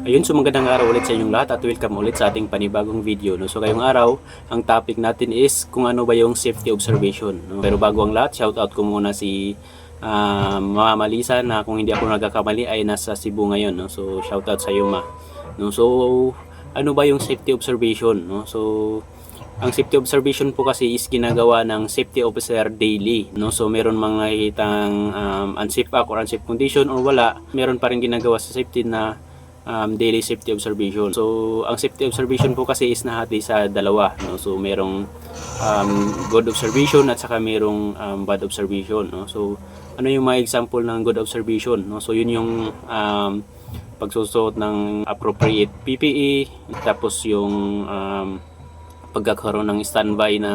Ayun, so magandang araw ulit sa inyong lahat at welcome ulit sa ating panibagong video. No? So ngayong araw, ang topic natin is kung ano ba yung safety observation. No? Pero bago ang lahat, shoutout ko muna si Mama Lisa na kung hindi ako nagkakamali ay nasa Cebu ngayon. No? So shoutout sa iyo, Ma. No? So ano ba yung safety observation? No? So ang safety observation po kasi is ginagawa ng safety officer daily. No? So meron mga hitang unsafe act or unsafe condition or wala, meron pa rin ginagawa sa safety na daily safety observation. So, ang safety observation po kasi is nahati sa dalawa. No? So, merong good observation at saka merong bad observation. No? So, ano yung mga example ng good observation? No? So, yun yung pagsusuot ng appropriate PPE, tapos yung pagkakaroon ng standby na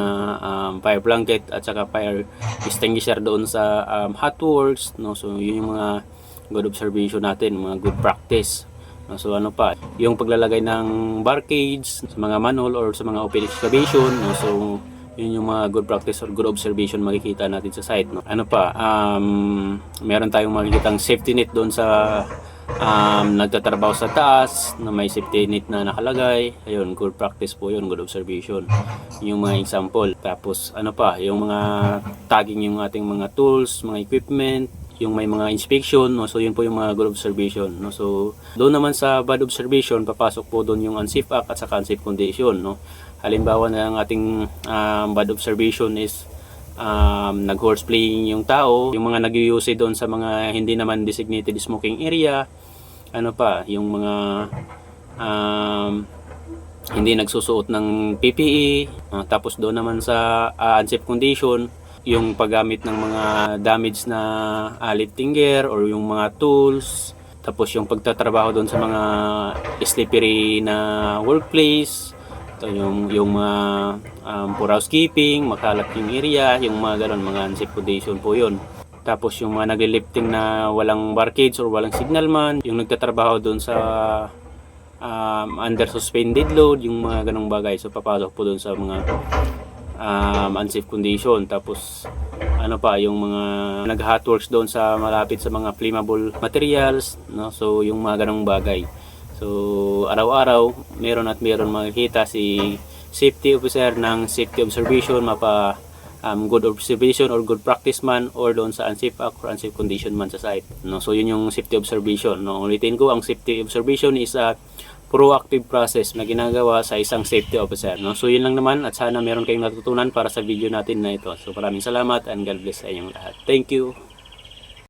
fire blanket at saka fire extinguisher doon sa hot works. No? So, yun yung mga good observation natin, mga good practice. So ano pa, yung paglalagay ng barricades sa mga manhole or sa mga open excavation. No? So yun yung mga good practice or good observation makikita natin sa site. No? Ano pa, meron tayong makikitang safety net doon sa nagtatrabaho sa taas na may safety net na nakalagay. Ayun, good practice po yun, good observation. Yung mga example. Tapos ano pa, yung mga tagging yung ating mga tools, mga equipment, yung may mga inspection. No? So yun po yung mga good observation. No? So doon naman sa bad observation, papasok po doon yung unsafe act at saka unsafe condition. No? Halimbawa na ang ating bad observation is nag-horseplaying yung tao, yung mga nag-use doon sa mga hindi naman designated smoking area. Ano pa, yung mga hindi nagsusuot ng PPE. Tapos doon naman sa unsafe condition, yung paggamit ng mga damage na lifting gear or yung mga tools, tapos yung pagtatrabaho doon sa mga slippery na workplace, ito yung mga poor housekeeping, makalat yung area, yung mga ganun, mga unsafe condition po yun. Tapos yung mga naglilifting na walang barricades or walang signalman, yung nagtatrabaho doon sa under suspended load, yung mga ganung bagay. So papasok po doon sa mga unsafe condition. Tapos ano pa, yung mga nag-hot works doon sa malapit sa mga flammable materials. No? So yung mga ganung bagay. So araw-araw meron at meron makikita si safety officer ng safety observation, mapa good observation or good practice man or doon sa unsafe act or unsafe condition man sa site. No? So yun yung safety observation. No? Ulitin ko, ang safety observation is a proactive process na ginagawa sa isang safety officer. No? So yun lang naman at sana meron kayong natutunan para sa video natin na ito. So maraming salamat and God bless sa inyong lahat. Thank you.